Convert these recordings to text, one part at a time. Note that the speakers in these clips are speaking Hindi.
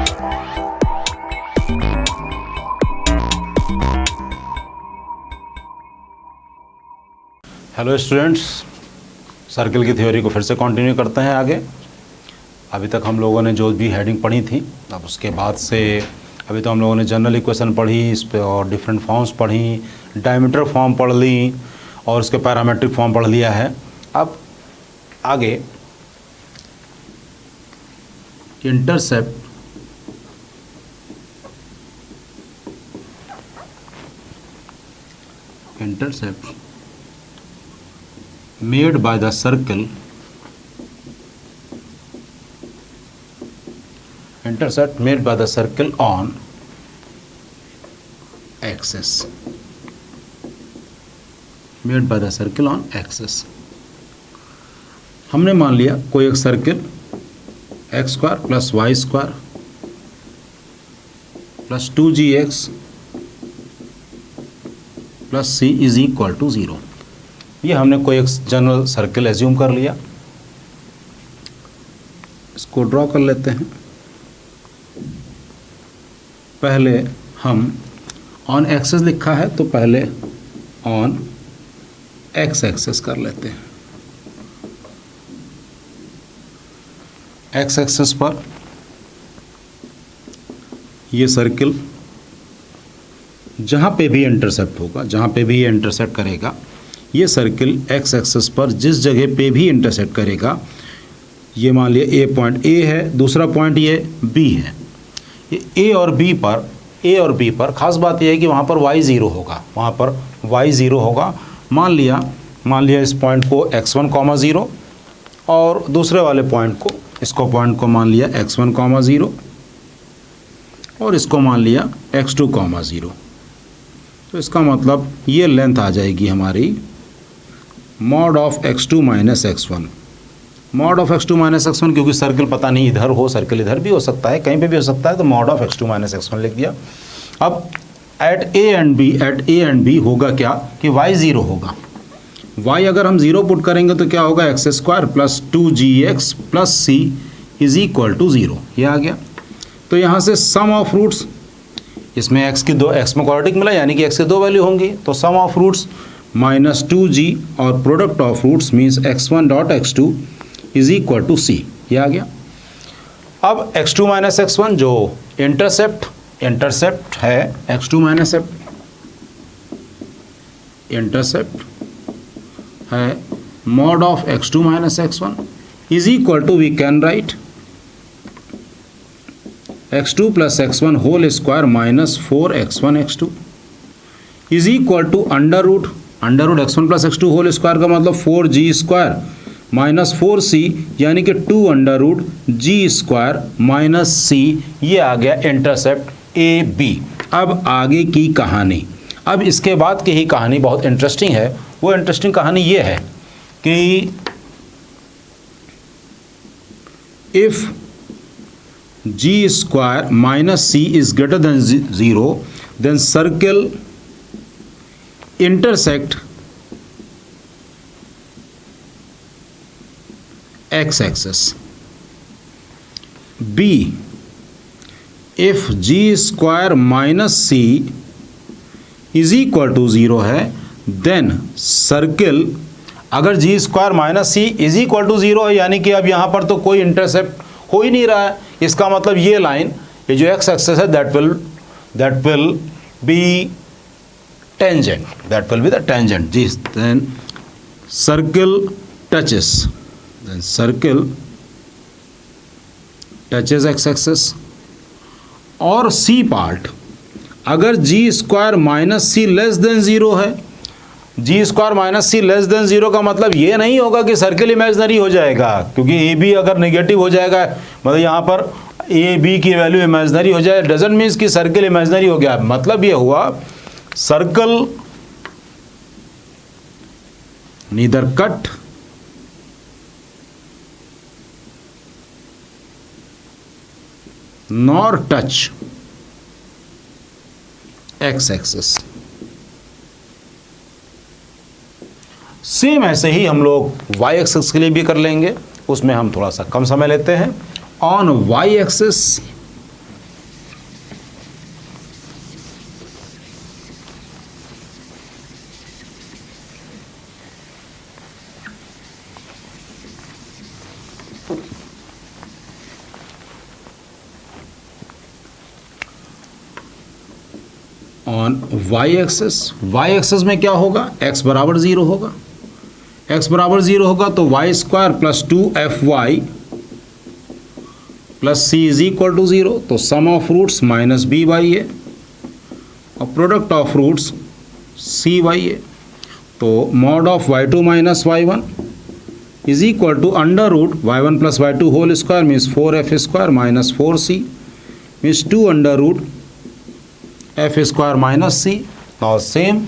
हेलो स्टूडेंट्स, सर्किल की थ्योरी को फिर से कंटिन्यू करते हैं आगे। अभी तक हम लोगों ने जो भी हेडिंग पढ़ी थी, अब उसके बाद से अभी तो हम लोगों ने जनरल इक्वेशन पढ़ी, इस पे और डिफरेंट फॉर्म्स पढ़ी, डायमीटर फॉर्म पढ़ ली और उसके पैरामेट्रिक फॉर्म पढ़ लिया है। अब आगे intercept made by the circle, intercept made by the circle on axis, made by the circle on axis। हमने मान लिया कोई एक circle X square plus Y square plus 2gx plus C is equal to 0। ये हमने कोई एक जनरल सर्किल एज्यूम कर लिया। इसको ड्रॉ कर लेते हैं। पहले हम ऑन एक्सेस लिखा है तो पहले ऑन एक्स एक्सेस कर लेते हैं। एक्स एक्सेस पर ये सर्किल जहाँ पे भी इंटरसेप्ट होगा, जहाँ पे भी ये इंटरसेप्ट करेगा, ये सर्किल एक्स एक्सेस पर जिस जगह पे भी इंटरसेक्ट करेगा, ये मान लिया ए पॉइंट ए है, दूसरा पॉइंट ये बी है, ये ए और बी पर खास बात यह है कि वहाँ पर y ज़ीरो होगा, वहाँ पर y ज़ीरो होगा। मान लिया इस पॉइंट को x1, 0 और दूसरे वाले पॉइंट को मान लिया x1, 0 और इसको मान लिया x2, 0। तो इसका मतलब ये लेंथ आ जाएगी हमारी mod of x2 minus x1, mod of x2 minus x1, क्योंकि सर्किल पता नहीं इधर हो, सर्किल इधर भी हो सकता है, कहीं पे भी हो सकता है, तो mod of x2 minus x1 लिख दिया। अब एट ए एंड बी होगा क्या कि y ज़ीरो होगा। y अगर हम ज़ीरो पुट करेंगे तो क्या होगा, x square plus 2gx plus C is equal to 0। ये आ गया। तो यहाँ से सम ऑफ रूट्स, इसमें x में क्वाड्रेटिक मिला यानी कि x की 2 वैल्यू होंगी, तो sum of roots minus 2g और product of roots means x1 dot x2 is equal to c। ये आ गया। अब x2 माइनस x1 जो इंटरसेप्ट है, x2 माइनस इंटरसेप्ट है mod of x2 minus x1 is equal to, we can write x2 plus x1 whole square minus 4x1 x2 is equal to under root x1 plus x2 whole square का मतलब 4g स्क्वायर माइनस 4c यानी कि 2 under root g square minus c। ये आ गया इंटरसेप्ट ए बी। अब आगे की कहानी, अब इसके बाद की ही कहानी बहुत इंटरेस्टिंग है। वो इंटरेस्टिंग कहानी ये है कि if g square minus c is greater than 0 then circle intersect x axis। B, if g square minus c is equal to 0 है, then circle, अगर g square minus c is equal to 0 है यानी कि अब यहाँ पर तो कोई इंटरसेप्ट हो ही नहीं रहा है, इसका मतलब ये लाइन, ये जो x axis है that will be tangent, that will be the tangent। then circle touches x axis। और c पार्ट, अगर g स्क्वायर माइनस सी लेस देन 0 है, g स्क्वायर माइनस सी लेस देन 0 का मतलब ये नहीं होगा कि सर्किल इमेजिनरी हो जाएगा, क्योंकि ए बी अगर नेगेटिव हो जाएगा, मतलब यहाँ पर ए बी की वैल्यू इमेजिनरी हो जाए, डजंट मीन्स कि सर्किल इमेजिनरी हो गया। मतलब ये हुआ circle neither cut nor touch x axis। Same ऐसे ही हम लोग y एक्सिस के लिए भी कर लेंगे, उसमें हम थोड़ा सा कम समय लेते हैं। On y axis on Y axis में क्या होगा, x बराबर 0 होगा, x बराबर 0 होगा तो Y square plus 2fy plus C is equal to 0, तो sum of roots minus B Y है और product of roots C Y है, तो mod of y2 minus y1 is equal to under root y1 plus y2 whole square means 4f square minus 4c means 2 under root f square minus c। Now same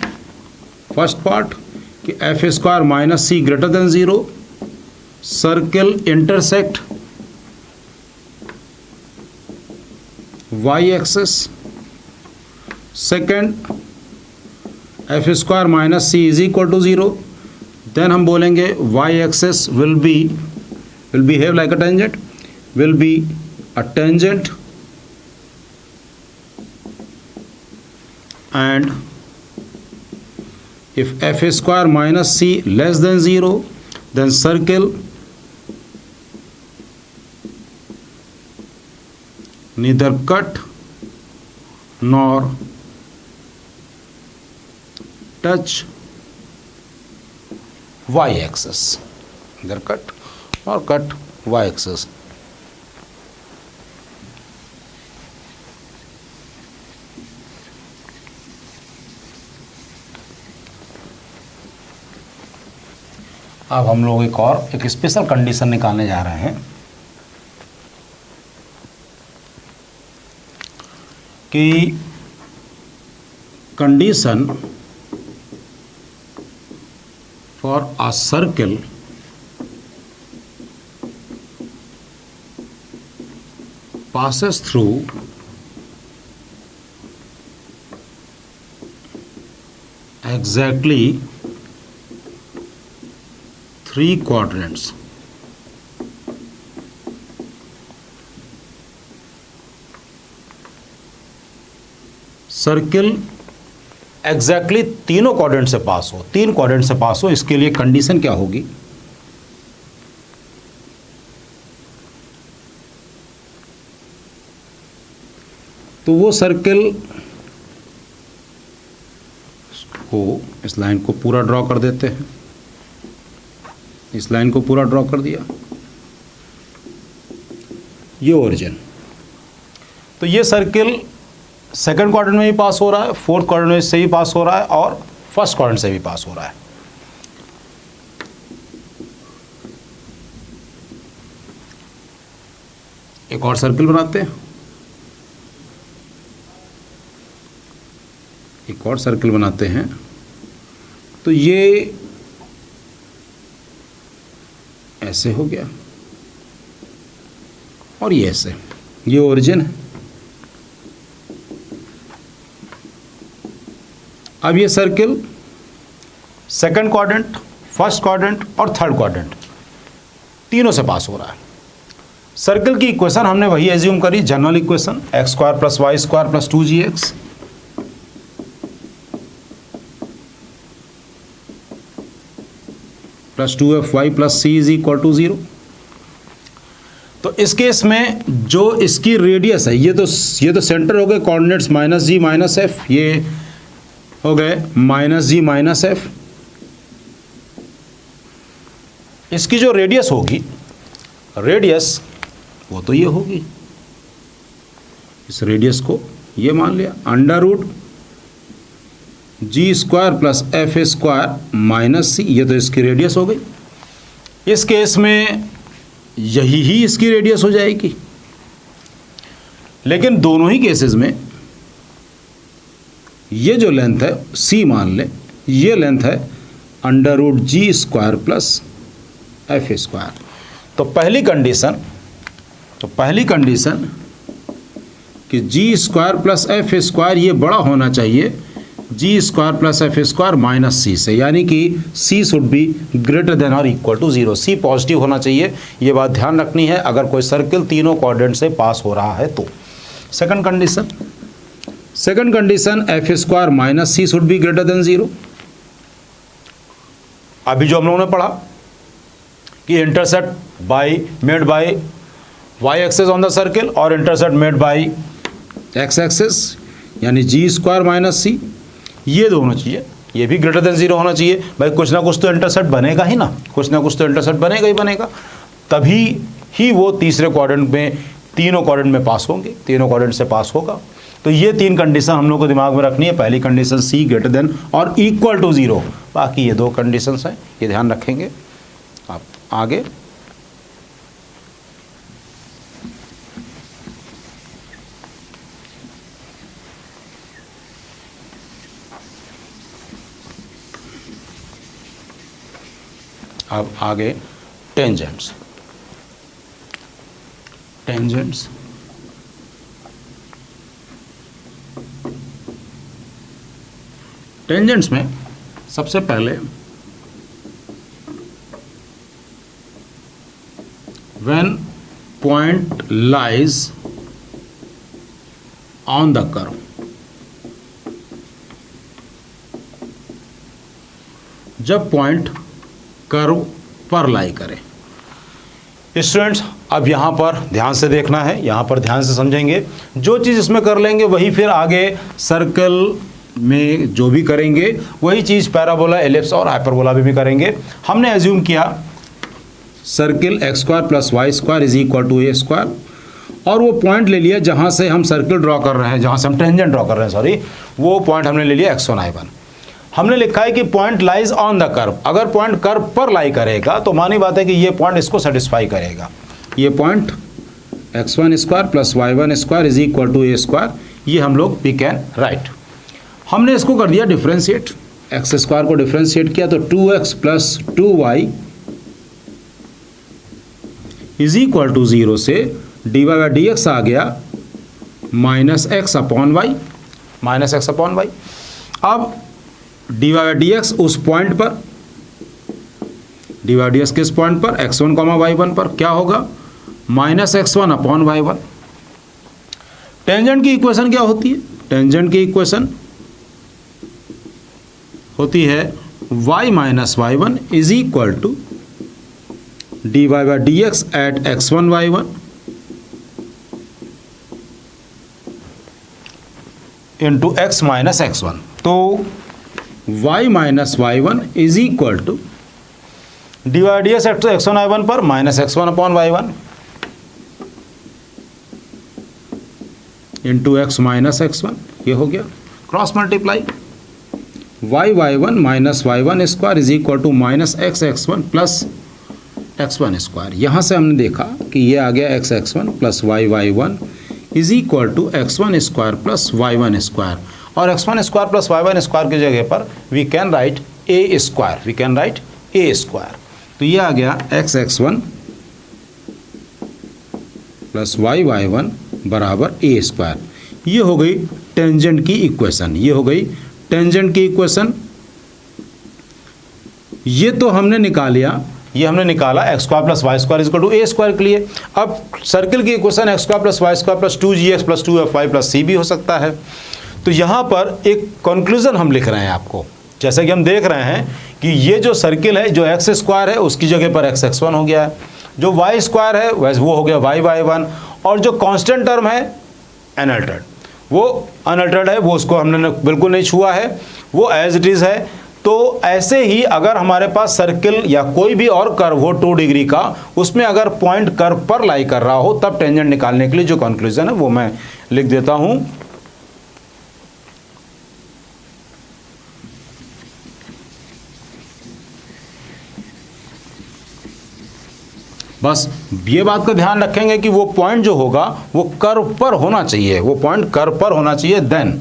first part कि f square minus c greater than 0, circle intersect y axis. Second F square minus C is equal to 0, then हम बोलेंगे y axis will behave like a tangent, will be a tangent and if f square minus c less than 0 then circle neither cut nor touch y axis, neither cut nor cut y axis। अब हम लोग एक स्पेशल कंडीशन निकालने जा रहे हैं कि condition for a circle passes through exactly 3 quadrants। Circle exactly तीनों क्वाड्रेंट से पास हो, 3 क्वाड्रेंट से पास हो, इसके लिए कंडीशन क्या होगी, तो वो सर्किल को इस लाइन को पूरा ड्रॉ कर देते हैं, इस लाइन को पूरा ड्रॉ कर दिया, ये ओरिजिन, तो ये सर्किल सेकंड क्वाड्रेंट में भी पास हो रहा है, फोर्थ क्वाड्रेंट से भी पास हो रहा है और फर्स्ट क्वाड्रेंट से भी पास हो रहा है। एक और सर्किल बनाते हैं, एक और सर्किल बनाते हैं, तो ये ऐसे हो गया और ये ऐसे, ये ओरिजिन है। अब ये circle second quadrant, first quadrant और थर्ड क्वाड्रेंट तीनों से पास हो रहा है। सर्किल की इक्वेशन हमने वही एज्यूम करी, general equation X square plus Y square plus 2gx plus 2fy plus c is equal to 0। तो इस केस में जो इसकी रेडियस है, ये तो सेंटर हो गए कोऑर्डिनेट्स माइनस जी माइनस एफ, ये हो गए माइनस जी माइनस एफ। इसकी जो रेडियस होगी, रेडियस वो तो ये होगी, इस रेडियस को ये मान लिया under root G square plus F square minus C, ये तो इसकी रेडियस हो गई। इस केस में यही ही इसकी रेडियस हो जाएगी, लेकिन दोनों ही केसेस में ये जो लेंथ है c मान लें, ये लेंथ है under root G square plus F square. तो पहली कंडीशन कि G square plus F square ये बड़ा होना चाहिए G square plus F square minus C से, यानी कि c should be greater than और इक्वल टू 0, c पॉजिटिव होना चाहिए, ये बात ध्यान रखनी है अगर कोई सर्किल तीनों क्वाड्रेंट से पास हो रहा है तो। Second condition F square minus C should be greater than 0। अभी जो हम लोगों ने पढ़ा कि intercept made by Y axis on the circle और intercept made by X axis, यानी जी स्क्वायर माइनस सी, ये दो होना चाहिए, ये भी ग्रेटर देन 0 होना चाहिए। भाई कुछ ना कुछ तो इंटरसेप्ट बनेगा ही ना, कुछ ना कुछ तो इंटरसेप्ट बनेगा ही बनेगा, तभी ही वो तीसरे क्वाड्रेंट में, तीनों क्वाड्रेंट में पास होंगे, तीनों क्वाड्रेंट से पास होगा। तो ये तीन कंडीशन हम लोग को दिमाग में रखनी है। पहली कंडीशन सी ग्रेटर देन और इक्वल टू 0, बाकी ये दो कंडीशंस हैं, ये ध्यान रखेंगे। आप आगे अब आगे टेंजेंट्स। टेंजेंट्स टेंजेंट्स में सबसे पहले when point lies on the curve, जब पॉइंट कर्व पर लाई करे। स्टूडेंट्स अब यहाँ पर ध्यान से देखना है, यहाँ पर ध्यान से समझेंगे। जो चीज़ इसमें कर लेंगे वही फिर आगे सर्कल में जो भी करेंगे वही चीज़ पैराबोला, एलिप्स और हाइपरबोला भी करेंगे। हमने एज्यूम किया circle X square plus Y square is equal to A square, और वो पॉइंट ले लिया जहाँ से हम सर्किल ड्रॉ कर रहे हैं, जहाँ से हम टेंजेंट ड्रॉ कर रहे हैं, सॉरी, वो पॉइंट हमने ले लिया x1 y1। हमने लिखा है कि point lies on the curve, अगर पॉइंट कर्व पर लाई करेगा तो मानी बात है कि ये पॉइंट इसको सेटिस्फाई करेगा। ये point x1 square plus y1 square is equal to A square, ये हम लोग वी कैन राइट। हमने इसको कर दिया डिफ्रेंशिएट, एक्स स्क्वायर को डिफ्रेंशिएट किया तो 2x plus 2y is equal to 0 से dy बाई डी एक्स आ गया minus X upon Y, minus X upon Y. अब dy बाई डी एक्स उस पॉइंट पर, dy बाई डी एक्स किस पॉइंट पर, x1 कॉमा y1 पर, क्या होगा minus x1 upon y1। Tangent की इक्वेशन क्या होती है? टेंजेंट की इक्वेशन होती है y minus y1 is equal to dy by D x at x1 y1 into x minus x1। तो y minus y1 is equal to dy by D x at x1 y1 पर minus x1 upon y1 into x minus x1, ये हो गया cross multiply y1 minus y1 square is equal to minus x1 plus x1 square. यहाँ से हमने देखा कि ये आ गया x1 plus y1 is equal to x1 square plus y1 square, और x1 square plus y1 square की जगह पर we can write a square, we can write a square. तो ये आ गया x1 प्लस y1 बराबर a स्क्वायर। ये हो गई टेंजेंट की इक्वेशन, ये हो गई टेंजेंट की इक्वेशन। ये तो हमने निकाल लिया, ये हमने निकाला X square plus Y square equal to A square के लिए। अब सर्किल की equation X square plus Y square plus 2gx plus 2fy plus C भी हो सकता है। तो यहाँ पर एक कंक्लूजन हम लिख रहे हैं आपको, जैसे कि हम देख रहे हैं कि ये जो सर्किल है, जो एक्स स्क्वायर है उसकी जगह पर x1 हो गया है, जो वाई स्क्वायर है वैसे वो हो गया y1, और जो कांस्टेंट टर्म है अनअल्टर्ड, वो अनअल्टर्ड है, वो उसको हमने बिल्कुल नहीं छुआ है, वो एज इट इज़ है। तो ऐसे ही अगर हमारे पास सर्किल या कोई भी और कर्व हो 2 डिग्री का, उसमें अगर पॉइंट कर्व पर लाई कर रहा हो तब टेंजेंट निकालने के लिए जो कंक्लूजन है वो मैं लिख देता हूं। बस ये बात का ध्यान रखेंगे कि वो पॉइंट जो होगा वो कर्व पर होना चाहिए, वो पॉइंट कर्व पर होना चाहिए। Then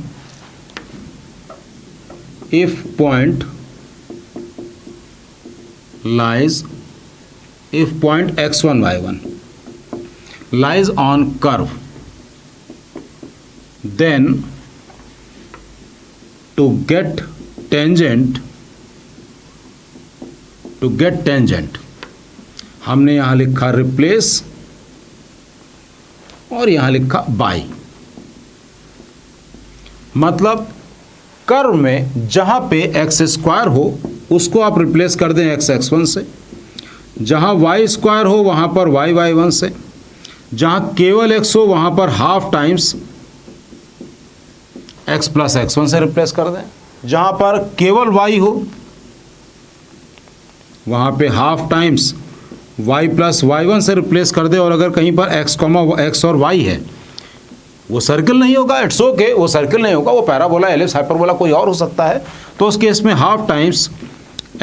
if point lies, if point x1 y1 lies on curve, then to get tangent हमने यहां लिखा रिप्लेस और यहां लिखा बाई, मतलब कर्व में जहाँ पे एक्स स्क्वायर हो उसको आप रिप्लेस कर दें x1 से, जहाँ वाई स्क्वायर हो वहाँ पर y1 से, जहाँ केवल x हो वहाँ पर half times x plus x1 से रिप्लेस कर दें। जहाँ पर केवल y हो वहाँ पे half times y plus y1 से रिप्लेस कर दे। और अगर कहीं पर x और y है, वो सर्किल नहीं होगा, इट्स ओके, वो सर्किल नहीं होगा, वो पैराबोला, एलिप्स, हाइपरबोला कोई और हो सकता है। तो उस केस में half times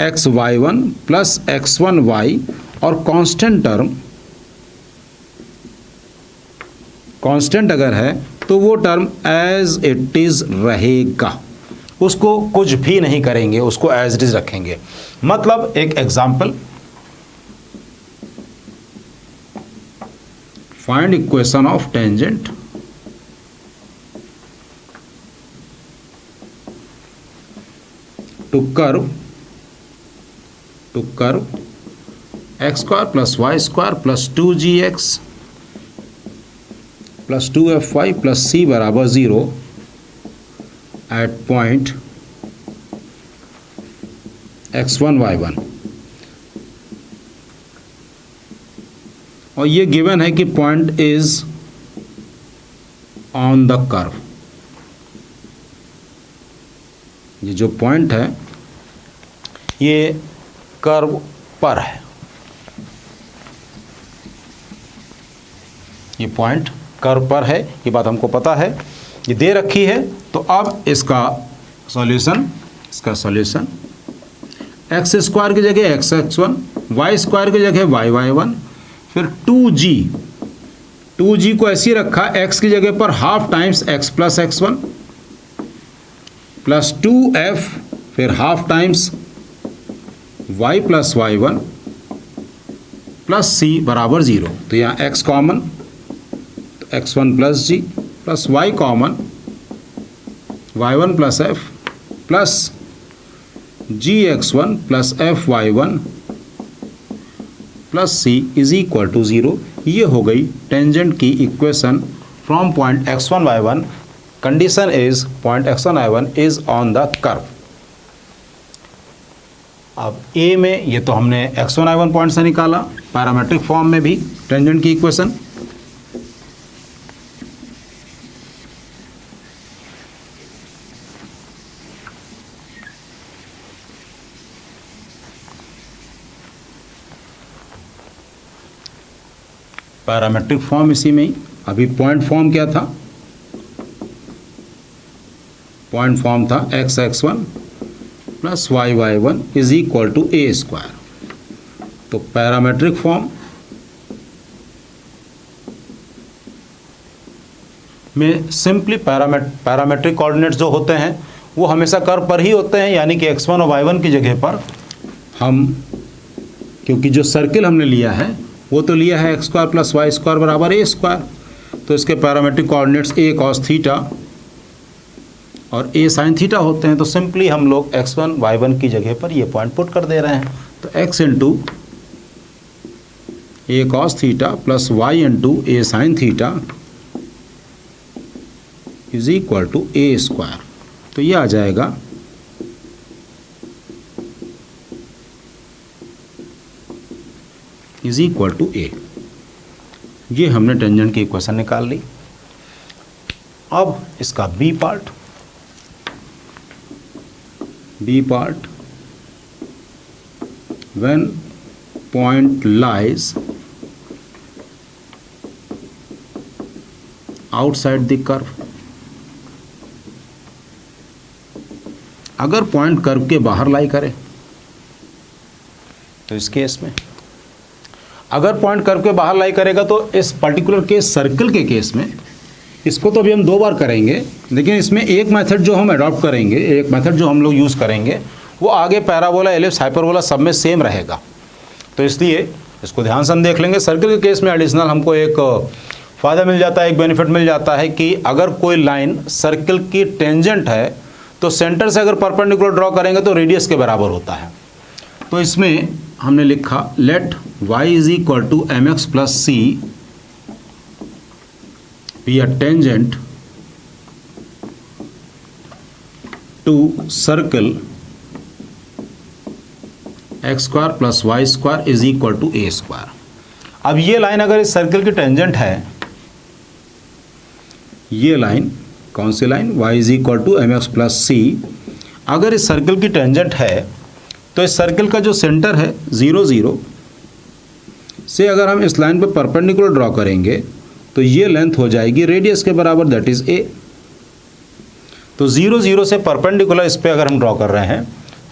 xy1 plus x1y और कांस्टेंट टर्म, कांस्टेंट अगर है तो वो टर्म एज इट इज रहेगा, उसको कुछ भी नहीं करेंगे, उसको एज इट इज रखेंगे। मतलब एक example, find equation of tangent to curve x square plus Y square plus 2gx plus 2fy plus c बराबर 0 एट पॉइंट x1 y1। और ये गिवन है कि point is on the curve. ये जो पॉइंट है ये कर्व पर है, ये पॉइंट कर्व पर है, ये बात हमको पता है, ये दे रखी है। तो अब इसका सॉल्यूशन एक्स स्क्वायर की जगह x1, वाई स्क्वायर की जगह y1, फिर 2g को ऐसे रखा, x की जगह पर half times x plus x1 plus 2f, फिर half times y plus y1 plus c बराबर 0। तो यहाँ x कॉमन, तो x1 plus g plus y common, y1 plus f plus gx1 plus fy1 plus c is equal to 0। ये हो गई टेंजेंट की equation from point x1 y1। Condition is point x1 y1 is on the curve. अब ए में ये तो हमने x1 y1 पॉइंट से निकाला, पैरामेट्रिक फॉर्म में भी टेंजेंट की इक्वेशन। पैरामेट्रिक फॉर्म इसी में ही। अभी पॉइंट फॉर्म क्या था? पॉइंट फॉर्म था x1 plus y1 is equal to a square. तो पैरामेट्रिक फॉर्म में सिंपली पैरामेट्रिक कोऑर्डिनेट्स जो होते हैं वो हमेशा कर्व पर ही होते हैं, यानी कि x1 और y1 की जगह पर हम, क्योंकि जो सर्किल हमने लिया है वो तो लिया है x square plus Y square बराबर ए स्क्वायर, तो इसके parametric coordinates a cos theta और ए साइन थीटा होते हैं। तो सिंपली हम लोग x1 y1 की जगह पर ये पॉइंट पुट कर दे रहे हैं। तो x into a cos theta plus y into a sine theta is equal to A square. तो ये आ जाएगा इज इक्वल टू ए। ये हमने टेंजेंट की इक्वेशन निकाल ली। अब इसका B part, when point lies outside the curve. अगर पॉइंट कर्व के बाहर लाई करे तो इस केस में, अगर पॉइंट कर्व के बाहर लाई करेगा तो इस पर्टिकुलर केस सर्कल के केस में, इसको तो अभी हम 2 बार करेंगे, लेकिन इसमें एक मेथड जो हम अडॉप्ट करेंगे, एक मेथड जो हम लोग यूज़ करेंगे वो आगे पैराबोला, एलिप्स, हाइपरबोला सब में सेम रहेगा। तो इसलिए इसको ध्यान से हम देख लेंगे। सर्कल के केस में एडिशनल हमको एक फ़ायदा मिल जाता है, एक बेनिफिट मिल जाता है कि अगर कोई लाइन सर्कल की टेंजेंट है तो सेंटर से अगर परपेंडिकुलर ड्रॉ करेंगे तो रेडियस के बराबर होता है। तो इसमें हमने लिखा let y is equal to mx plus c be a tangent to circle x square plus Y square is equal to A square. अब ये लाइन अगर इस सर्कल की टेंजेंट है, ये लाइन कौन सी line, y is equal to M x plus C. अगर इस सर्कल की टेंजेंट है तो इस सर्कल का जो सेंटर है 0 0 से अगर हम इस लाइन पर परपेंडिकुलर ड्रॉ करेंगे तो ये लेंथ हो जाएगी रेडियस के बराबर, दैट इज a। तो 0 0 से परपेंडिकुलर इस पे अगर हम ड्रॉ कर रहे हैं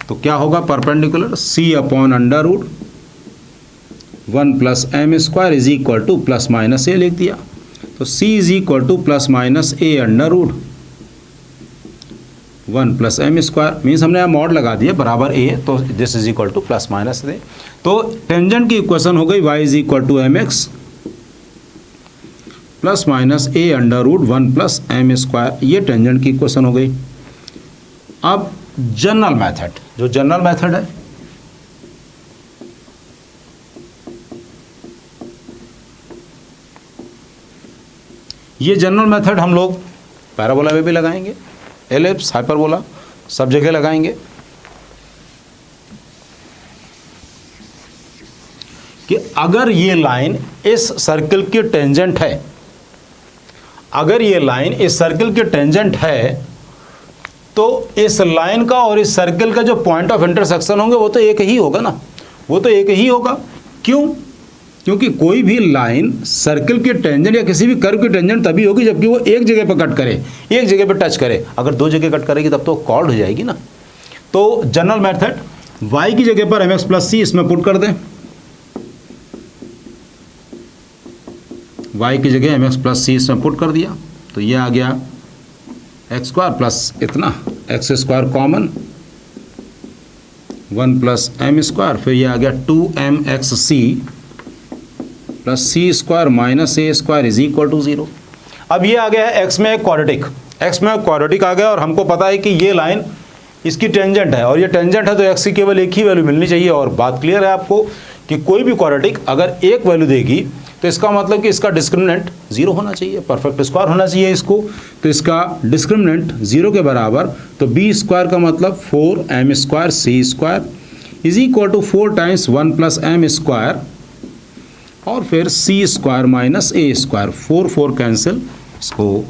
तो क्या होगा, perpendicular c upon under root 1 plus M square is equal to plus minus A लिख दिया। तो c is equal to plus minus A under root 1 plus M square, means हमने यहाँ मॉड लगा दिया बराबर a, तो this is equal to plus minus A. तो टेंजेंट की इक्वेशन हो गई y is equal to M x plus minus A under root 1 plus M square, ये टेंजेंट की इक्वेशन हो गई। अब जनरल मेथड, जो जनरल मेथड है, ये जनरल मेथड हम लोग पैराबोला में भी लगाएंगे, एलिप्स, हाइपरबोला, सब जगह लगाएंगे कि अगर ये लाइन इस सर्कल की टेंजेंट है, अगर ये लाइन इस सर्कल की टेंजेंट है तो इस लाइन का और इस सर्कल का जो पॉइंट ऑफ इंटरसेक्शन होंगे वो तो एक ही होगा ना, वो तो एक ही होगा। क्यों? क्योंकि कोई भी लाइन सर्कल की टेंजेंट या किसी भी कर्व की टेंजेंट तभी होगी जबकि वो एक जगह पर कट करे, एक जगह पर टच करे। अगर दो जगह कट करेगी तब तो कॉर्ड हो जाएगी ना। तो जनरल मेथड, y की जगह पर mx प्लस सी इसमें पुट कर दें, y की जगह mx प्लस सी इसमें पुट कर दिया तो ये आ गया एक्स स्क्वायर प्लस इतना x square common 1 plus M square, फिर ये आ गया 2mxc plus c square minus A square is equal to 0। अब ये आ गया है एक्स में एक क्वाड्रेटिक, एक्स में क्वाड्रेटिक आ गया और हमको पता है कि ये लाइन इसकी टेंजेंट है और ये टेंजेंट है तो एक्स की केवल एक ही वैल्यू मिलनी चाहिए। और बात क्लियर है आपको कि कोई भी क्वाड्रेटिक अगर एक वैल्यू देगी तो इसका मतलब कि इसका डिस्क्रिमिनेंट 0 होना चाहिए, परफेक्ट स्क्वायर होना चाहिए इसको। तो इसका डिस्क्रिमिनेंट 0 के बराबर, तो बी स्क्वायर का मतलब 4m square C square is equal to 4 times 1 plus M square और फिर सी स्क्वायर माइनस ए स्क्वायर, 4 4 कैंसिल, इसको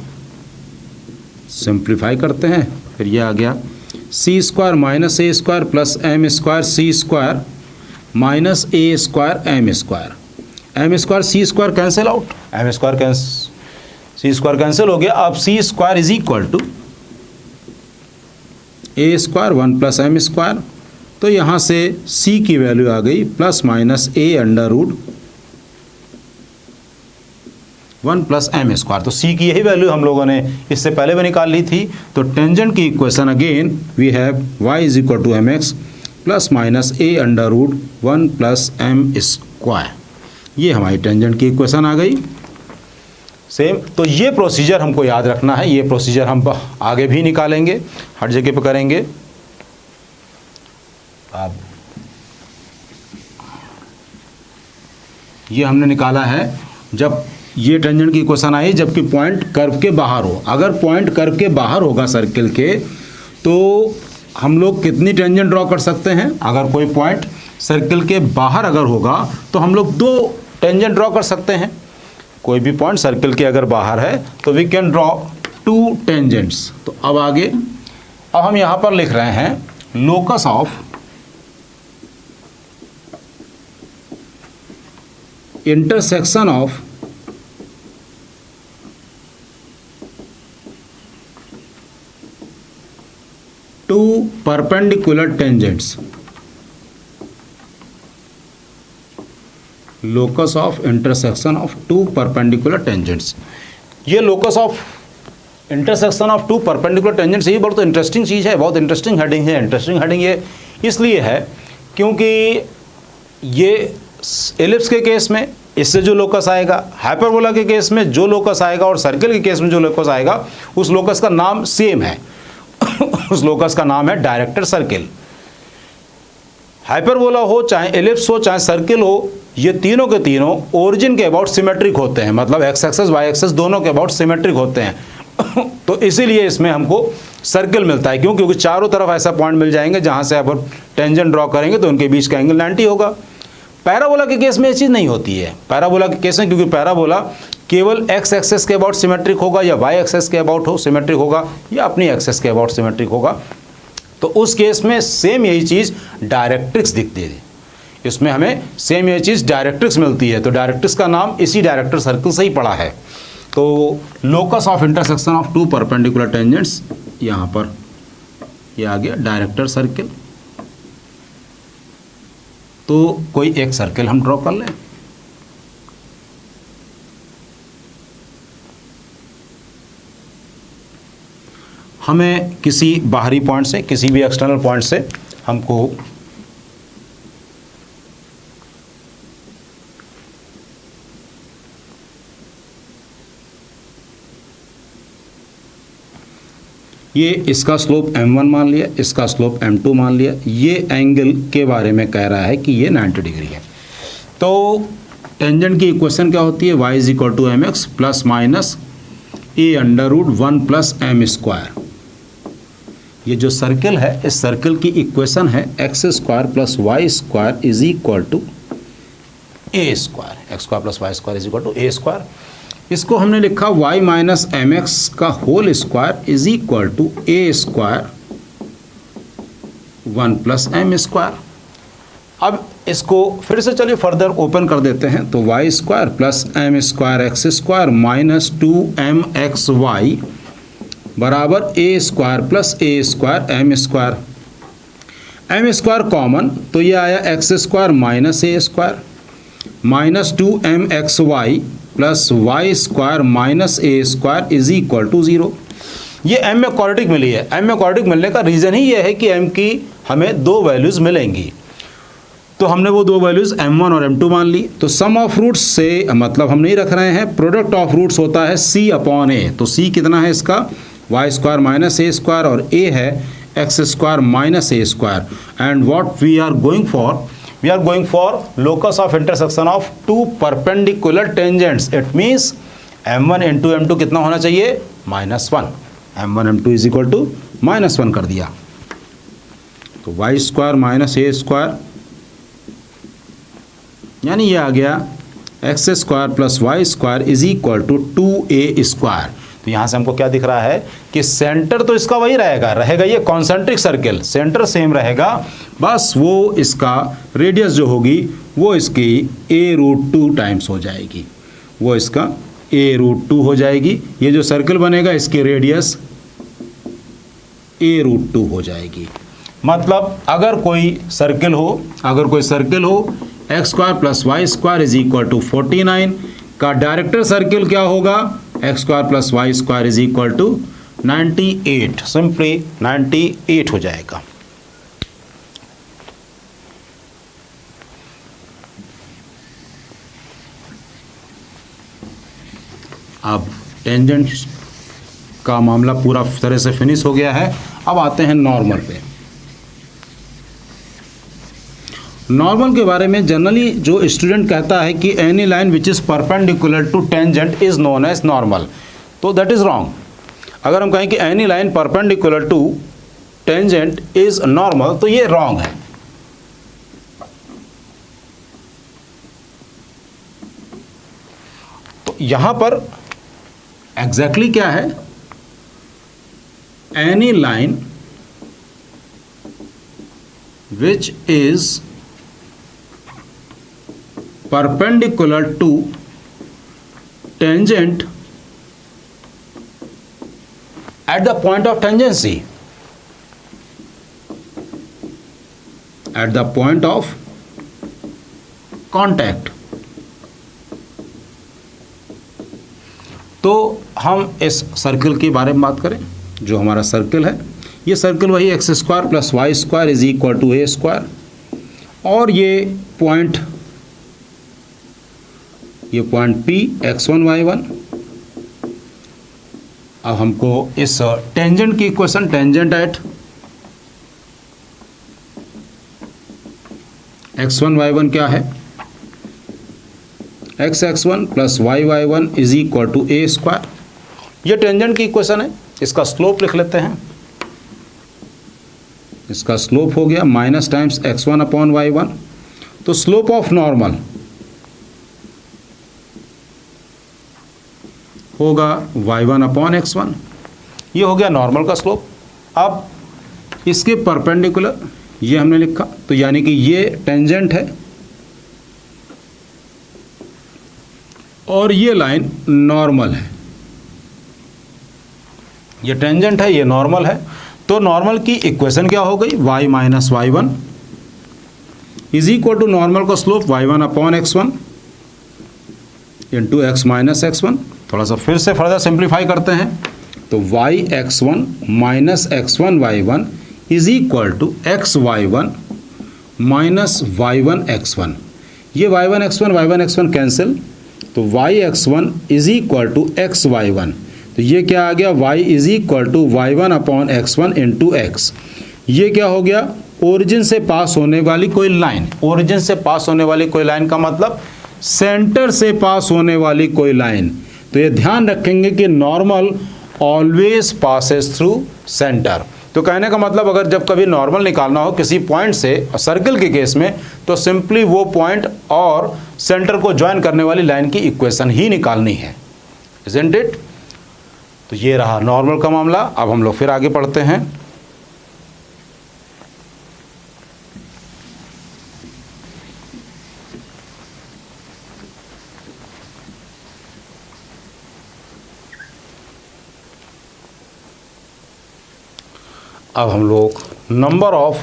सिंप्लीफाई करते हैं, फिर ये आ गया सी स्क्वायर माइनस ए square plus M square C square minus ए square M square, M square C square cancel out, M square C square cancel हो गया। अब C square is equal to A square 1 plus M square, तो यहाँ से सी की वैल्यू आ गई प्लस माइनस ए under root 1 plus M square. तो सी की यही वैल्यू हम लोगों ने इससे पहले भी निकाल ली थी। तो टेंजेंट की equation again we have y is equal to M x plus minus A under root 1 plus M square, ये हमारी टेंजेंट की इक्वेशन आ गई सेम। तो ये प्रोसीजर हमको याद रखना है, ये प्रोसीजर हम आगे भी निकालेंगे, हर जगह पे करेंगे। अब ये हमने निकाला है जब ये टेंजेंट की इक्वेशन आई जबकि पॉइंट कर्व के बाहर हो। अगर पॉइंट कर्व के बाहर होगा सर्कल के तो हम लोग कितनी टेंजेंट ड्रॉ कर सकते हैं? अगर कोई पॉइंट सर्कल के बाहर अगर होगा तो हम लोग 2 टेंजेंट ड्रॉ कर सकते हैं। कोई भी पॉइंट सर्कल के अगर बाहर है तो वी कैन ड्रॉ 2 टेंजेंट्स। तो अब आगे, अब हम यहाँ पर लिख रहे हैं locus of intersection of two perpendicular tangents, locus of intersection of 2 perpendicular tangents. ये locus of intersection of 2 perpendicular tangents ये बहुत इंटरेस्टिंग चीज़ है, बहुत इंटरेस्टिंग हेडिंग है। इंटरेस्टिंग हेडिंग ये इसलिए है क्योंकि ये एलिप्स के केस में इससे जो लोकस आएगा, हाइपरबोला के केस में जो लोकस आएगा और सर्कल के केस में जो लोकस आएगा उस लोकस का नाम सेम है उस लोकस का नाम है डायरेक्टेड सर्किल। हाइपरबोला हो चाहे एलिप्स हो चाहे सर्किल हो, ये तीनों के तीनों ओरिजिन के अबाउट सिमेट्रिक होते हैं, मतलब एक्स एक्सेस वाई एक्सेस दोनों के अबाउट सिमेट्रिक होते हैं तो इसीलिए इसमें हमको सर्किल मिलता है। क्यों? क्योंकि चारों तरफ ऐसा पॉइंट मिल जाएंगे जहां से आप टेंजेंट ड्रॉ करेंगे तो उनके बीच का एंगल 90 होगा। पैराबोला के केस में ये चीज़ नहीं होती है। पैराबोला के केस में, क्योंकि पैराबोला केवल एक्स एक्सेस के अबाउट सिमेट्रिक होगा या वाई एक्सेस के अबाउट हो सिमेट्रिक होगा या अपनी एक्सेस के अबाउट सिमेट्रिक होगा, तो उस केस में सेम यही चीज़ डायरेक्ट्रिक्स दिखती है। इसमें हमें सेम यही चीज़ डायरेक्ट्रिक्स मिलती है। तो डायरेक्ट्रिक्स का नाम इसी डायरेक्टर सर्कल से ही पड़ा है। तो locus of intersection of two perpendicular tangents, यहाँ पर ये आ गया डायरेक्टर सर्किल। तो कोई एक सर्किल हम ड्रॉ कर लें। हमें किसी बाहरी पॉइंट से, किसी भी एक्सटर्नल पॉइंट से हमको ये इसका स्लोप m1 मान लिया, इसका स्लोप m2 मान लिया। ये एंगल के बारे में कह रहा है कि ये 90 डिग्री है। तो टेंजेंट की इक्वेशन क्या होती है? y is equal to M x plus minus A under root 1 plus M square. ये जो सर्किल है, इस सर्किल की इक्वेशन है x square plus Y square is equal to A square. X square plus Y square is equal to A square. इसको हमने लिखा y माइनस एम एक्स का whole square is equal to A square 1 plus M square. अब इसको फिर से चलिए फर्दर ओपन कर देते हैं। तो Y square plus M square x square minus 2mxy बराबर ए square plus A square M square. M square common, तो ये आया X square minus A square minus 2mxy plus Y square minus A square is equal to 0। ये m में क्वाड्रेटिक मिली है। m में क्वाड्रेटिक मिलने का रीज़न ही ये है कि m की हमें दो वैल्यूज़ मिलेंगी। तो हमने वो दो वैल्यूज़ m1 और m2 मान ली। तो सम ऑफ रूट्स से मतलब हम नहीं रख रहे हैं, प्रोडक्ट ऑफ रूट्स होता है c अपॉन a। तो c कितना है इसका? वाई स्क्वायर माइनस ए स्क्वायर और a है x square minus A square. And what we are going for? We are going for locus of intersection of two perpendicular tangents. It means m1 into m2 कितना होना चाहिए? -1। m1 m2 is equal to -1 कर दिया। तो वाई स्क्वायर माइनस ए स्क्वायर यानी ये आ गया x square plus Y square is equal to 2a square. तो यहाँ से हमको क्या दिख रहा है कि सेंटर तो इसका वही रहेगा ये कॉन्सेंट्रिक सर्किल, सेंटर सेम रहेगा, बस वो इसका रेडियस जो होगी वो इसकी a√2 टाइम्स हो जाएगी, वो इसका a√2 हो जाएगी। ये जो सर्किल बनेगा इसकी रेडियस a√2 हो जाएगी। मतलब अगर कोई सर्किल हो x square plus Y square is equal to 49 का डायरेक्टर सर्किल क्या होगा? X square plus Y square is equal to 98, simply 98 हो जाएगा। अब टेंजेंट का मामला पूरा तरह से फिनिश हो गया है। अब आते हैं नॉर्मल पे। नॉर्मल के बारे में जनरली जो स्टूडेंट कहता है कि any line which is perpendicular to tangent is known as normal, तो दैट इज़ रॉन्ग। अगर हम कहें कि any line perpendicular to tangent is normal, तो ये रॉन्ग है। तो यहाँ पर एग्जैक्टली क्या है? Any line which is perpendicular to tangent at the point of tangency, at the point of contact। तो हम इस सर्किल के बारे में बात करें। जो हमारा सर्किल है, ये सर्किल वही x square plus Y square is equal to A square, और ये पॉइंट P x1 y1। अब हमको इस टेंजेंट की equation, tangent at x1 y1 क्या है? x1 plus y1 is equal to A square. ये टेंजेंट की इक्वेशन है। इसका स्लोप लिख लेते हैं। इसका स्लोप हो गया minus times x1 upon y1। तो स्लोप ऑफ नॉर्मल होगा y1 अपॉन x1। ये हो गया नॉर्मल का स्लोप। अब इसके परपेंडिकुलर ये हमने लिखा, तो यानी कि ये टेंजेंट है और ये लाइन नॉर्मल है। ये टेंजेंट है, ये नॉर्मल है। तो नॉर्मल की इक्वेशन क्या हो गई, y minus y1 is equal to normal का slope y1 upon x1 into x minus x1। थोड़ा सा फिर से फर्दर सिंप्लीफाई करते हैं, तो y x1 minus x1 y1 is equal to x y1 minus y1 x1। ये y1 x1 कैंसिल, तो y x1 is equal to x y1। तो ये क्या आ गया, y is equal to y1 upon x1 into x। ये क्या हो गया, ओरिजिन से पास होने वाली कोई लाइन। ओरिजिन से पास होने वाली कोई लाइन का मतलब सेंटर से पास होने वाली कोई लाइन। तो ये ध्यान रखेंगे कि normal always passes through centre. तो कहने का मतलब अगर जब कभी नॉर्मल निकालना हो किसी पॉइंट से, सर्कल के केस में, तो सिंपली वो पॉइंट और सेंटर को ज्वाइन करने वाली लाइन की इक्वेशन ही निकालनी है, इजंट इट। तो ये रहा नॉर्मल का मामला। अब हम लोग फिर आगे पढ़ते हैं। अब हम लोग number of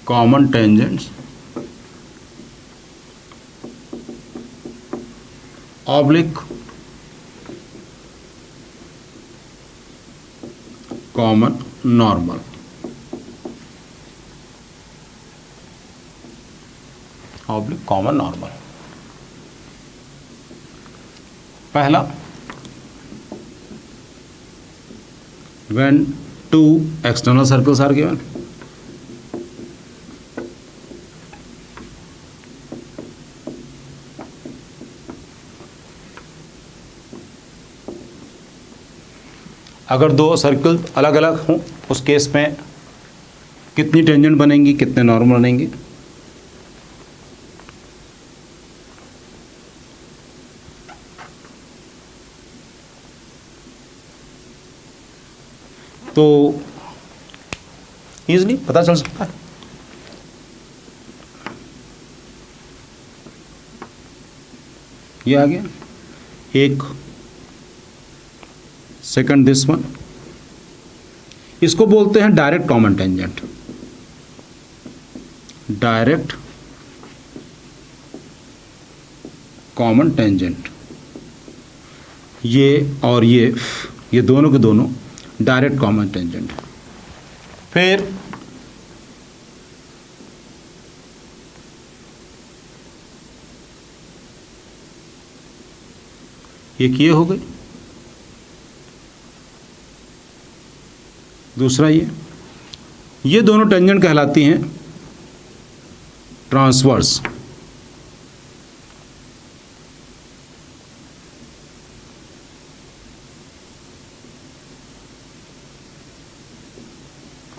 common tangents oblique common normal. Oblique common normal. पहला, when two external circles are given, अगर दो सर्कल अलग अलग हों उस केस में कितनी टेंजेंट बनेंगी, कितने नॉर्मल बनेंगे। तो इजीली पता चल सकता है। ये आ गया एक सेकंड, दिस वन, इसको बोलते हैं direct common tangent. Direct common tangent, ये और ये दोनों के दोनों डायरेक्ट कॉमन टेंजेंट। फिर एक ये हो गई, दूसरा ये दोनों टेंजेंट कहलाती हैं ट्रांसवर्स।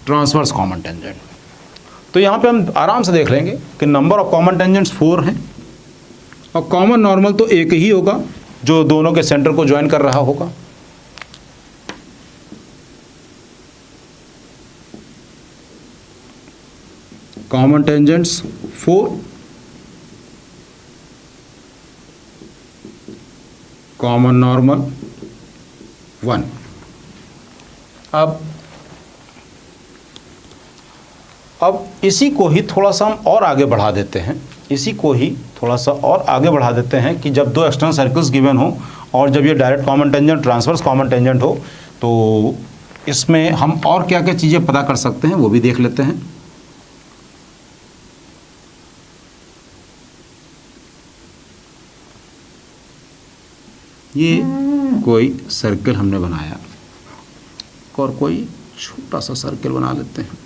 Transverse common tangent. तो यहाँ पे हम आराम से देख लेंगे कि नंबर ऑफ कॉमन टेंजेंट्स 4 हैं और कॉमन नॉर्मल तो एक ही होगा जो दोनों के सेंटर को ज्वाइन कर रहा होगा। Common tangents 4, common normal 1। अब इसी को ही थोड़ा सा हम और आगे बढ़ा देते हैं। इसी को ही थोड़ा सा और आगे बढ़ा देते हैं कि जब दो एक्सटर्नल सर्कल्स गिवन हो और जब ये direct common tangent transverse common tangent हो, तो इसमें हम और क्या क्या चीज़ें पता कर सकते हैं वो भी देख लेते हैं। ये कोई सर्कल हमने बनाया और कोई छोटा सा सर्कल बना लेते हैं।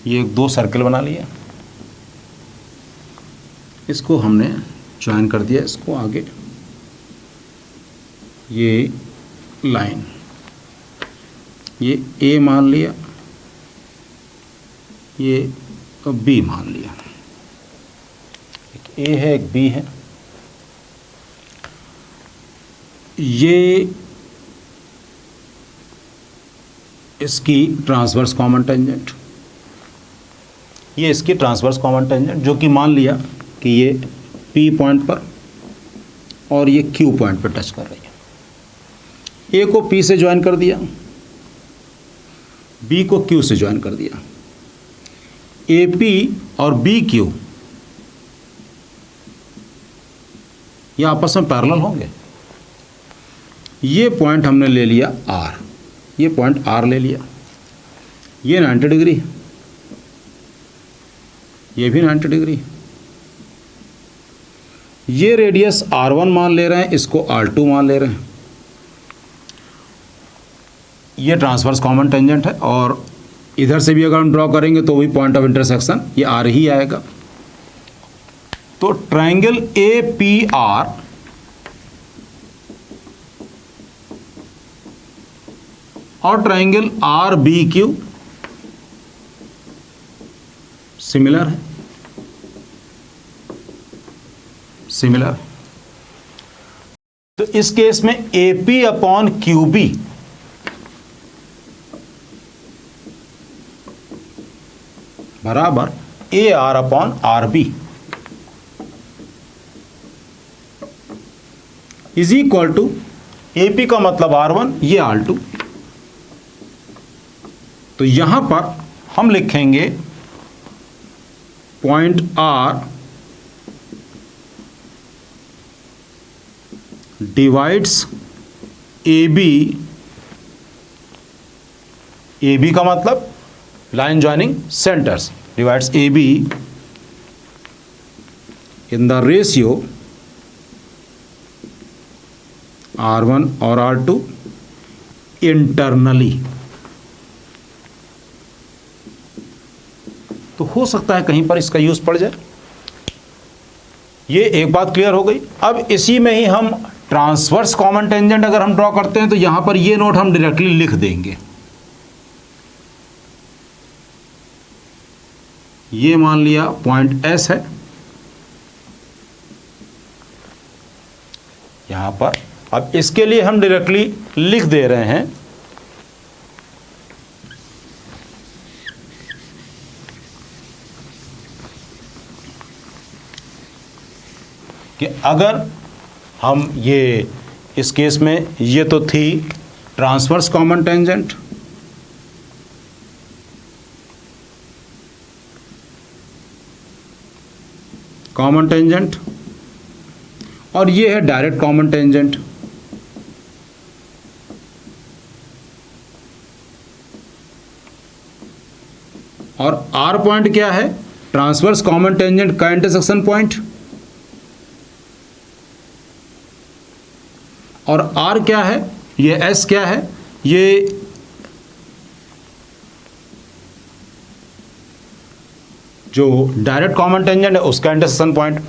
ये 2 सर्कल बना लिया, इसको हमने ज्वाइन कर दिया, इसको आगे ये लाइन, ये ए मान लिया, ये बी मान लिया, एक ए है एक बी है, ये इसकी ट्रांसवर्स कॉमन टेंजेंट, ये इसकी ट्रांसवर्स कॉमन टेंजेंट, जो कि मान लिया कि ये पी पॉइंट पर और ये क्यू पॉइंट पर टच कर रही है। ए को पी से ज्वाइन कर दिया, बी को क्यू से ज्वाइन कर दिया, ए पी और बी क्यू ये आपस में पैरेलल होंगे। ये पॉइंट हमने ले लिया आर, ये पॉइंट आर ले लिया, ये 90 डिग्री, ये भी 90 डिग्री, ये रेडियस R1 मान ले रहे हैं, इसको R2 मान ले रहे हैं। ये ट्रांसवर्स कॉमन टेंजेंट है और इधर से भी अगर हम ड्रॉ करेंगे तो भी पॉइंट ऑफ इंटरसेक्शन ये आर ही आएगा। तो ट्रायंगल ए पी आर और triangle R B Q similar है, सिमिलर। तो इस केस में A P upon Q B बराबर A R upon R B is equal to A P का मतलब R1, ये R2। तो यहां पर हम लिखेंगे point R divides A B का मतलब line joining centres, divides A B in the ratio R1 और R2 इंटरनली। तो हो सकता है कहीं पर इसका यूज पड़ जाए। ये एक बात क्लियर हो गई। अब इसी में ही हम ट्रांसवर्स कॉमन टेंजेंट अगर हम ड्रॉ करते हैं तो यहां पर ये नोट हम डायरेक्टली लिख देंगे। ये मान लिया पॉइंट एस है, यहां पर। अब इसके लिए हम डायरेक्टली लिख दे रहे हैं कि अगर हम ये इस केस में ये तो थी transverse common tangent, common tangent, और ये है डायरेक्ट कॉमन टेंजेंट। और आर पॉइंट क्या है? ट्रांसवर्स कॉमन टेंजेंट का इंटरसेक्शन पॉइंट। और आर क्या है? ये एस क्या है? ये जो डायरेक्ट कॉमन टेंजेंट है उसका इंटरसेक्शन पॉइंट।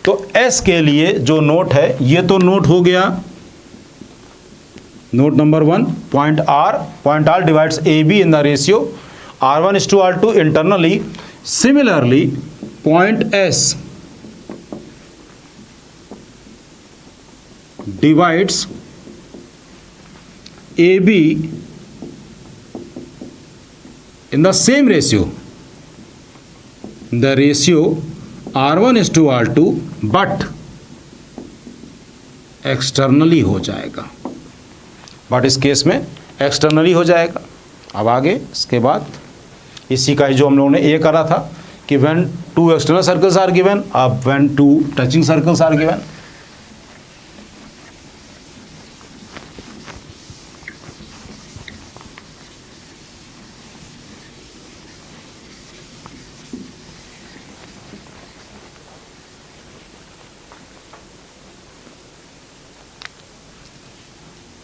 तो एस के लिए जो नोट है, ये तो नोट हो गया note number 1, point R divides A B in the ratio R1 is to R2 internally. Similarly, point S divides AB in the same ratio. The ratio R1 is to R2, but externally हो जाएगा। बट इस केस में एक्सटर्नली हो जाएगा। अब आगे इसके बाद इसी का ही जो हम लोगों ने ये करा था कि when two external circles are given, अब when two touching circles are given,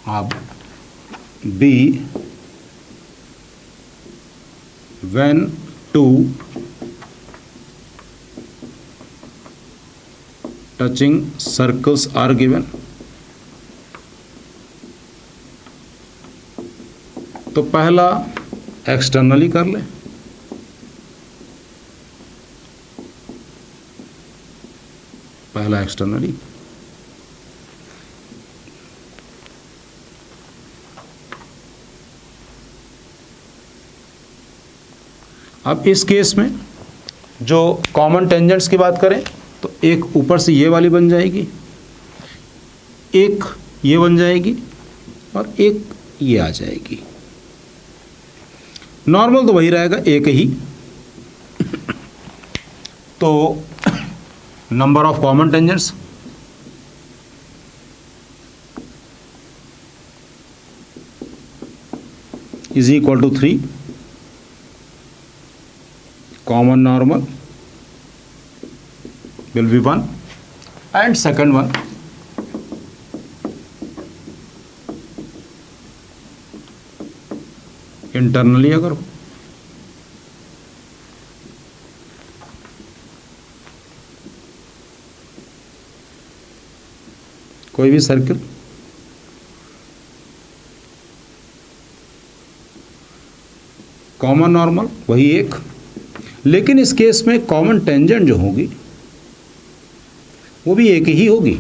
अब be when two touching circles are given, तो पहला एक्सटर्नली कर ले, पहला एक्सटर्नली, अब इस केस में जो कॉमन टेंजेंट्स की बात करें तो एक ऊपर से ये वाली बन जाएगी, एक ये बन जाएगी और एक ये आ जाएगी। नॉर्मल तो वही रहेगा, एक ही। तो number of common tangents is equal to 3, common normal will be 1 and second one internally अगर हो, कोई भी सर्किल कॉमन नॉर्मल वही एक, लेकिन इस केस में कॉमन टेंजेंट जो होगी वो भी एक ही होगी,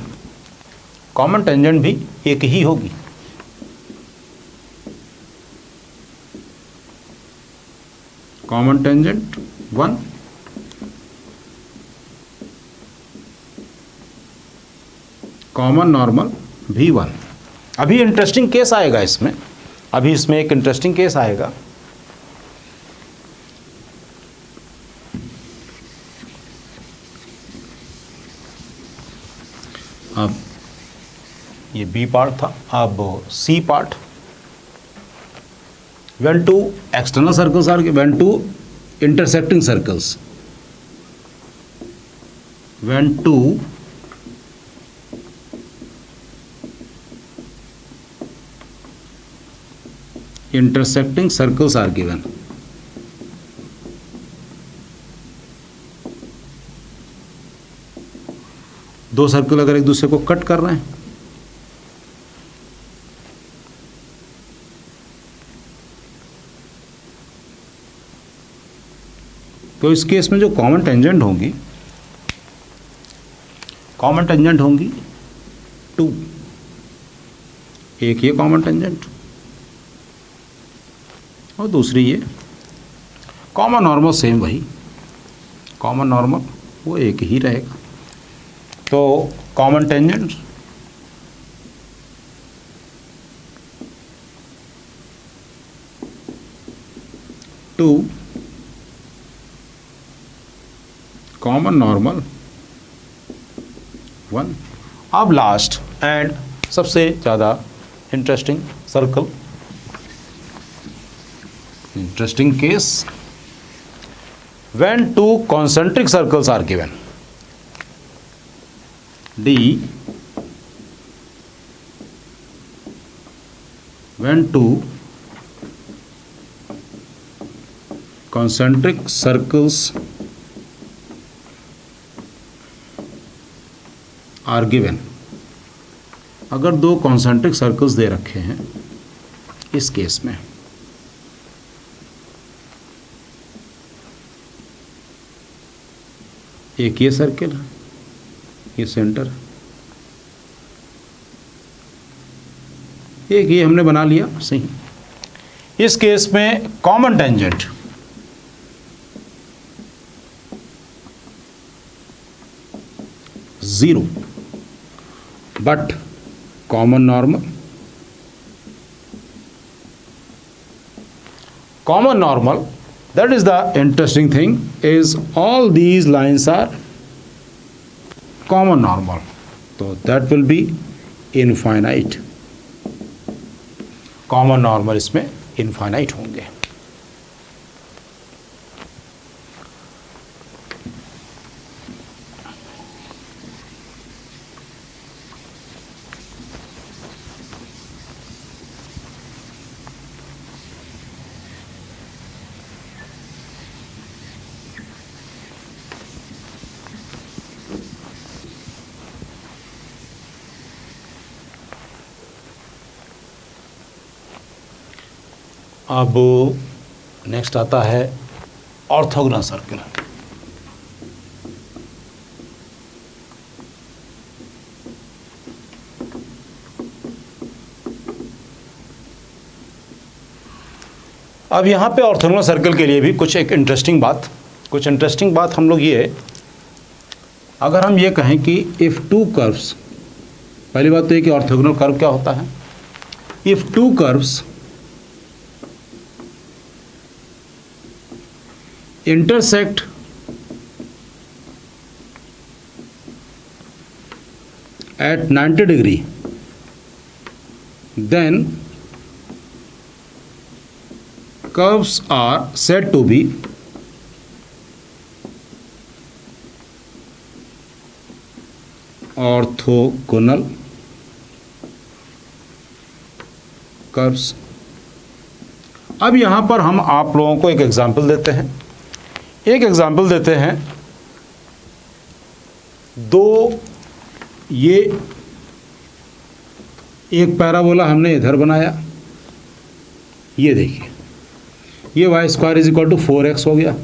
कॉमन टेंजेंट भी एक ही होगी। कॉमन टेंजेंट 1, कॉमन नॉर्मल भी 1। अभी इंटरेस्टिंग केस आएगा इसमें, अभी इसमें एक इंटरेस्टिंग केस आएगा। अब ये बी पार्ट था, अब C part. when two external circles are when two intersecting circles, when two intersecting circles are given, दो सर्कल अगर एक दूसरे को कट कर रहे हैं तो इस केस में जो कॉमन टेंजेंट होंगी, कॉमन टेंजेंट होंगी 2, एक ये कॉमन टेंजेंट और दूसरी ये। कॉमन नॉर्मल सेम वही, कॉमन नॉर्मल वो एक ही रहेगा। तो common tangent two, common normal 1। अब लास्ट एंड सबसे ज़्यादा interesting circle, interesting case, when two concentric circles are given, D, when two concentric circles are given, अगर दो concentric circles दे रखे हैं इस केस में, एक ये सर्किल है, ये सेंटर है, एक ये हमने बना लिया सही। इस केस में common tangent zero, but common normal, common normal, that is the interesting thing, is all these lines are common normal, so that will be infinite, common normal इसमें infinite होंगे। अब नेक्स्ट आता है ऑर्थोगोनल सर्कल। अब यहाँ पे ऑर्थोगोनल सर्कल के लिए भी कुछ इंटरेस्टिंग बात हम लोग ये, अगर हम ये कहें कि इफ़ टू कर्व्स, पहली बात तो ये कि ऑर्थोगोनल कर्व क्या होता है। If two curves intersect at 90 degree, then curves are said to be orthogonal curves। अब यहाँ पर हम आप लोगों को एक एग्जांपल देते हैं। दो, ये एक पैराबोला हमने इधर बनाया, ये देखिए, ये y square is equal to 4x हो गया,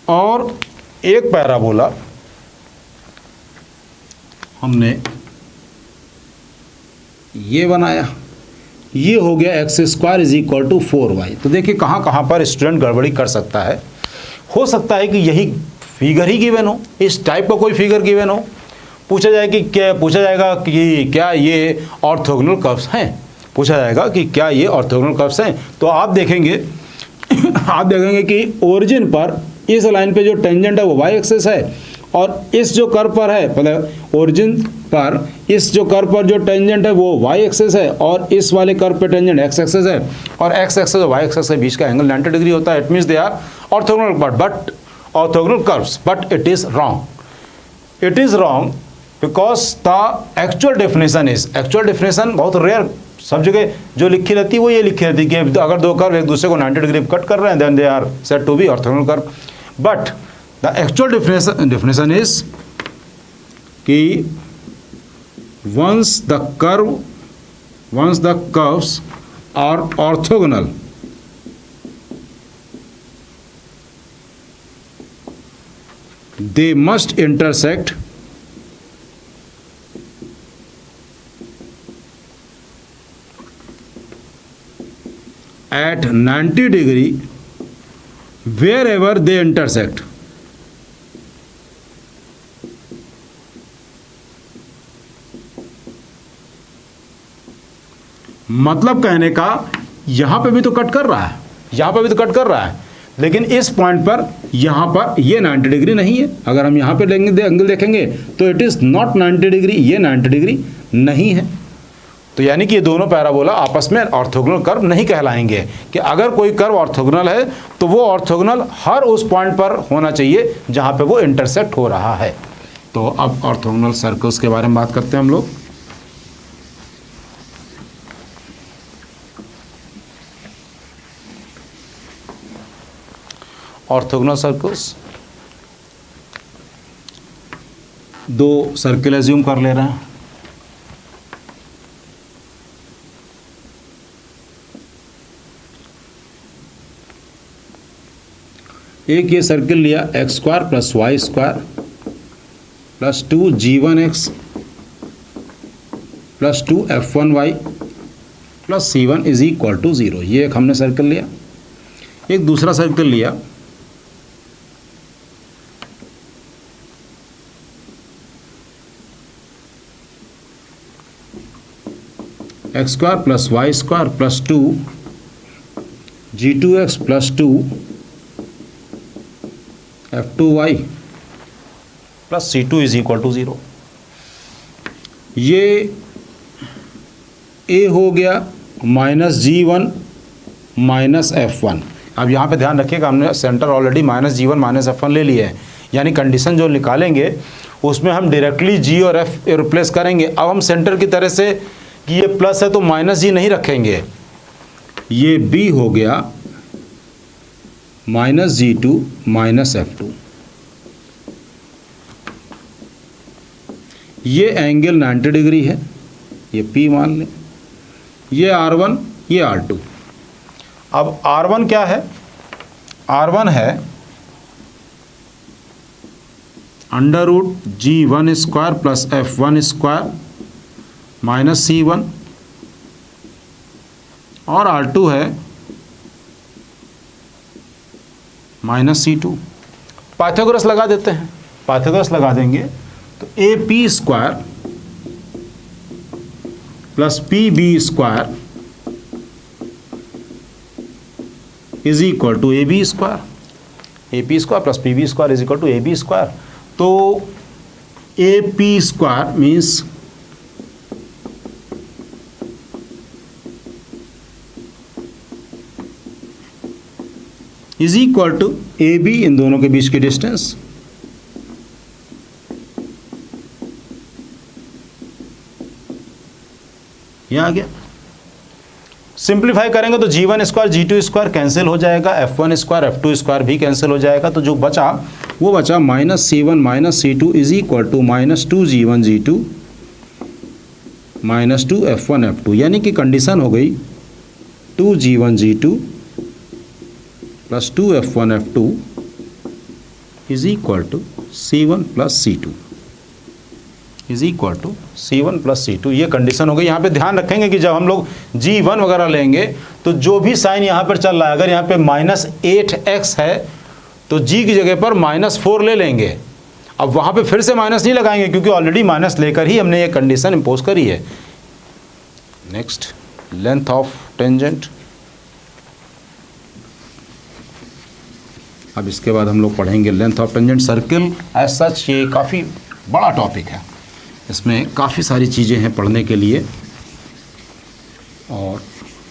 और एक पैराबोला हमने ये बनाया, ये हो गया x square is equal to 4y। तो देखिए कहाँ कहाँ पर स्टूडेंट गड़बड़ी कर सकता है। हो सकता है कि यही फिगर ही गिवन हो, इस टाइप का कोई फिगर गिवन हो, पूछा जाएगा कि क्या ये ऑर्थोगोनल कर्व्स हैं, पूछा जाएगा कि क्या ये ऑर्थोगोनल कर्व्स हैं। तो आप देखेंगे कि ओरिजिन पर इस लाइन पे जो टेंजेंट है वो वाई एक्सिस है, और इस जो कर्व पर है, मतलब ओरिजिन पर इस जो कर्व पर जो टेंजेंट है वो वाई एक्सिस है, और इस वाले कर्व पे टेंजेंट एक्स एक्सिस है, और एक्स एक्सिस और वाई एक्सिस के बीच का एंगल 90 डिग्री होता है। It means they are orthogonal curves, but it is wrong because the actual definition बहुत रेयर, सब जगह जो लिखी रहती है वो ये लिखी रहती है कि अगर दो कर्व एक दूसरे को 90 डिग्री कट कर रहे हैं then they are said to be orthogonal curve. But the actual definition is कि once the curves are orthogonal, they must intersect at 90 degree wherever they intersect। मतलब कहने का यहाँ पे भी तो कट कर रहा है, लेकिन इस पॉइंट पर यहाँ पर ये 90 डिग्री नहीं है। अगर हम यहाँ पे एंगल देखेंगे तो इट इज़ नॉट 90 डिग्री, ये 90 डिग्री नहीं है। तो यानी कि ये दोनों पैराबोला आपस में ऑर्थोगोनल कर्व नहीं कहलाएंगे। कि अगर कोई कर्व ऑर्थोगोनल है तो वो ऑर्थोगोनल हर उस पॉइंट पर होना चाहिए जहाँ पे वो इंटरसेक्ट हो रहा है। तो अब ऑर्थोगोनल सर्कल्स के बारे में बात करते हैं हम लोग। ऑर्थोगोनल सर्कल्स, दो सर्किल एज्यूम कर ले रहे हैं। एक ये सर्किल लिया x square plus Y square plus 2g1x plus 2f1y plus c1 is equal to 0। ये एक हमने सर्किल लिया। एक दूसरा सर्किल लिया x square plus Y square plus 2g2x plus 2f2y plus c2 is equal to 0। ये a हो गया -g1 माइनस f1। अब यहाँ पे ध्यान रखिएगा, हमने centre already -g1 minus f1 ले लिया है, यानी कंडीशन जो निकालेंगे उसमें हम डायरेक्टली g और f रिप्लेस करेंगे। अब हम सेंटर की तरह से कि ये प्लस है तो -g नहीं रखेंगे, ये b हो गया -g2 माइनस f2। ये एंगल 90 डिग्री है, ये p मान लें। ये R1, ये R2। अब R1 क्या है? R1 है under root G1 square plus F1 square minus C1, और R2 है माइनस C2। पाइथागोरस लगा देते हैं, पाइथागोरस लगा देंगे तो AP square plus PB square is equal to AB square. AP square plus PB square is equal to AB square. तो AP square means is equal to AB, इन दोनों के बीच की डिस्टेंस, यह आ गया। सिंप्लीफाई करेंगे तो G1 square G2 square cancel हो जाएगा, F1 स्क्वायर F2 स्क्वायर भी कैंसिल हो जाएगा। तो जो बचा वो बचा minus C1 minus C2 is equal to minus 2G1 G2 minus 2 F1 F2, यानी कि कंडीशन हो गई 2G1 G2 plus 2 F1 F2 is equal to C1 plus C2 is equal to C1 plus C2। ये कंडीशन हो गई। यहाँ पे ध्यान रखेंगे कि जब हम लोग G1 वगैरह लेंगे तो जो भी साइन यहाँ पर चल रहा है, अगर यहाँ पे माइनस 8x है तो G की जगह पर माइनस 4 ले लेंगे। अब वहाँ पे फिर से माइनस नहीं लगाएंगे क्योंकि ऑलरेडी माइनस लेकर ही हमने ये कंडीशन इम्पोज करी है। Next, length of tangent. अब इसके बाद हम लोग पढ़ेंगे length of tangent circle. As such ये काफ़ी बड़ा टॉपिक है, इसमें काफ़ी सारी चीज़ें हैं पढ़ने के लिए, और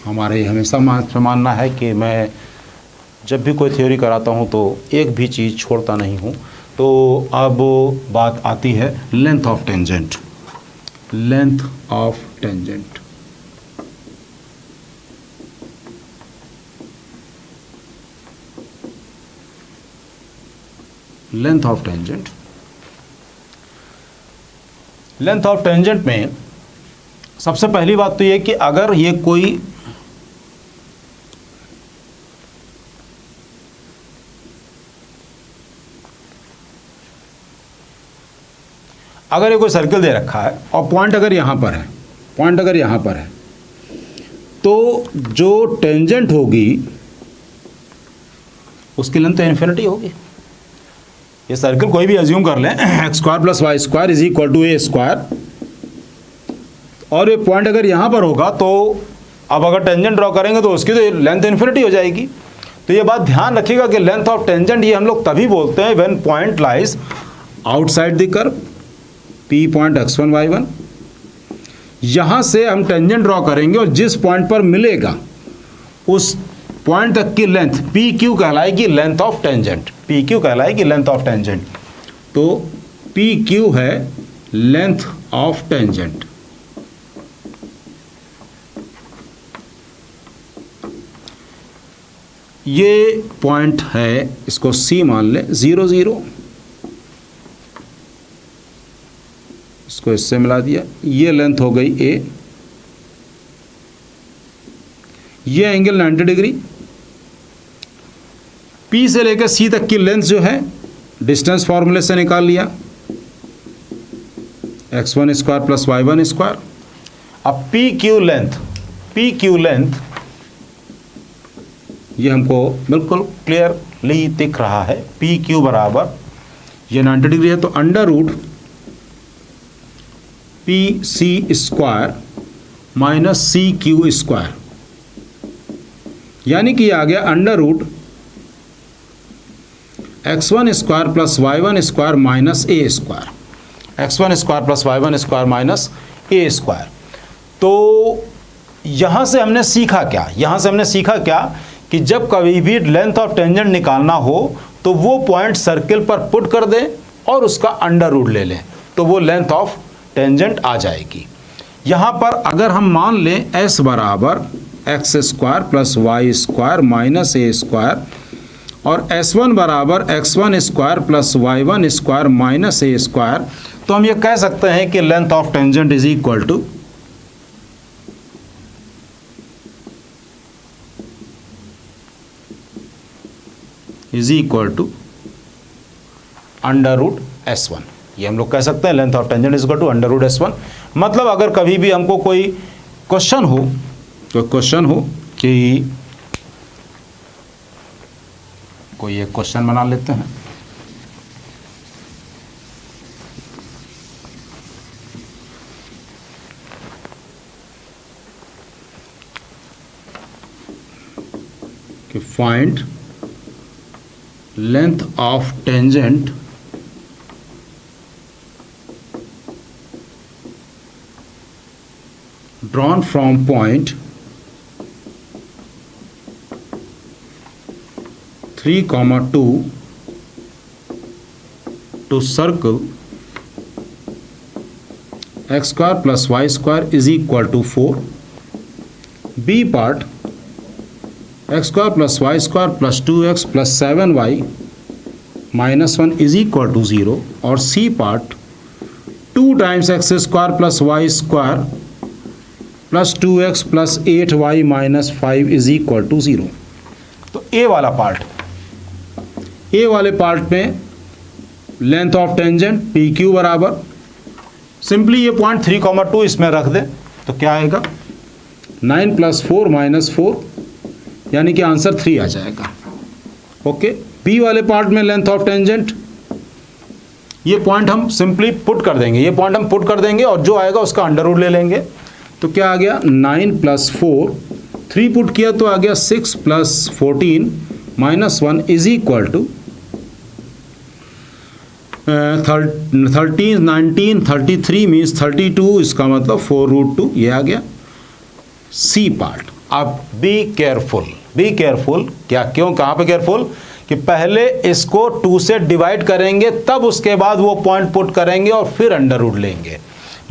हमारे हमेशा मानना है कि मैं जब भी कोई थ्योरी कराता हूँ तो एक भी चीज़ छोड़ता नहीं हूँ। तो अब बात आती है length of tangent. Length of tangent, length of tangent. Length of tangent में सबसे पहली बात तो ये कि अगर ये कोई सर्किल दे रखा है और पॉइंट अगर यहां पर है, पॉइंट अगर यहां पर है, तो जो टेंजेंट होगी उसकी लेंथ तो इन्फिनिटी होगी। ये सर्किल कोई भी अज्यूम कर लें, x square plus Y square is equal to A square, और ये पॉइंट अगर यहाँ पर होगा तो अब अगर टेंजेंट ड्रॉ करेंगे तो उसकी तो लेंथ इन्फिनिटी हो जाएगी। तो ये बात ध्यान रखिएगा कि लेंथ ऑफ टेंजेंट ये हम लोग तभी बोलते हैं when point lies outside the curve, P point x1 y1। यहाँ से हम टेंजेंट ड्रॉ करेंगे और जिस पॉइंट पर मिलेगा उस पॉइंट तक की लेंथ PQ कहलाएगी लेंथ ऑफ टेंजेंट। PQ कहलाएगी लेंथ ऑफ टेंजेंट। तो PQ है लेंथ ऑफ टेंजेंट। ये पॉइंट है, इसको C मान ले, 0 0, इसको इससे मिला दिया, ये लेंथ हो गई A, ये एंगल 90 डिग्री। P से लेकर C तक की लेंथ जो है डिस्टेंस फॉर्मूले से निकाल लिया, x1 square plus y1 square. अब PQ लेंथ ये हमको बिल्कुल क्लियरली दिख रहा है। PQ बराबर ये 90 डिग्री है तो under root PC square minus CQ square, यानी कि आ गया under root x1 square plus y1 square minus a square, x1 square plus y1 square minus a square. तो यहाँ से हमने सीखा क्या? यहाँ से हमने सीखा क्या कि जब कभी भी लेंथ ऑफ टेंजेंट निकालना हो तो वो पॉइंट सर्किल पर पुट कर दें और उसका अंडर रूट ले लें, तो वो लेंथ ऑफ टेंजेंट आ जाएगी। यहाँ पर अगर हम मान लें s बराबर X square plus Y square minus ए स्क्वायर और s1 बराबर x1 square plus y1 square minus ए स्क्वायर, तो हम ये कह सकते हैं कि length of tangent is equal to is equal to under root S1। ये हम लोग कह सकते हैं length of tangent is equal to under root S1। मतलब अगर कभी भी हमको कोई क्वेश्चन हो कि कोई एक क्वेश्चन बना लेते हैं, कि find length of tangent drawn from point 3, 2 to circle x square plus y square is equal to 4. B part x square plus y square plus 2x plus 7y minus 1 is equal to 0. और C part 2 times x square plus y square plus 2x plus 8y minus 5 is equal to 0। तो ए वाला पार्ट, ए वाले पार्ट में length of tangent P Q बराबर, सिंपली ये पॉइंट 3, 2 इसमें रख दें तो क्या आएगा 9 + 4 - 4, यानी कि आंसर 3 आ जाएगा। ओके, बी वाले पार्ट में लेंथ ऑफ टेंजेंट, ये पॉइंट हम सिंपली पुट कर देंगे, ये पॉइंट हम पुट कर देंगे और जो आएगा उसका अंडर रूट ले लेंगे। तो क्या आ गया 9 + 4, 3 पुट किया तो आ गया 6 + 14 - 1 इज इक्वल टू 13, 19, 33 मीन्स 32, इसका मतलब 4√2, ये आ गया सी पार्ट। अब बी केयरफुल, क्या क्यों, कहाँ पे केयरफुल, कि पहले इसको 2 से डिवाइड करेंगे तब उसके बाद वो पॉइंट पुट करेंगे और फिर अंडर रूट लेंगे।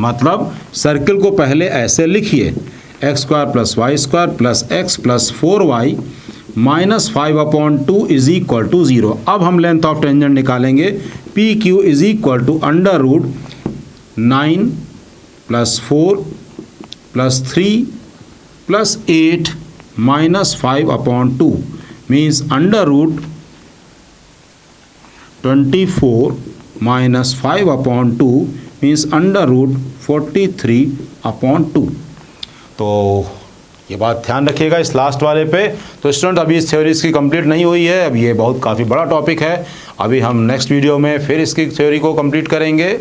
मतलब सर्किल को पहले ऐसे लिखिए x² + y² + x + 4y - 5/2 is equal to 0। अब हम लेंथ ऑफ टेंजेंट निकालेंगे, P Q is equal to under root 9 + 4 + 3 + 8 - 5/2 means under root 24 - 5/2 means under root 43/2। तो ये बात ध्यान रखिएगा इस लास्ट वाले पे। तो स्टूडेंट अभी इस थ्योरी इसकी कंप्लीट नहीं हुई है, अब ये बहुत काफ़ी बड़ा टॉपिक है, अभी हम नेक्स्ट वीडियो में फिर इसकी थ्योरी को कंप्लीट करेंगे।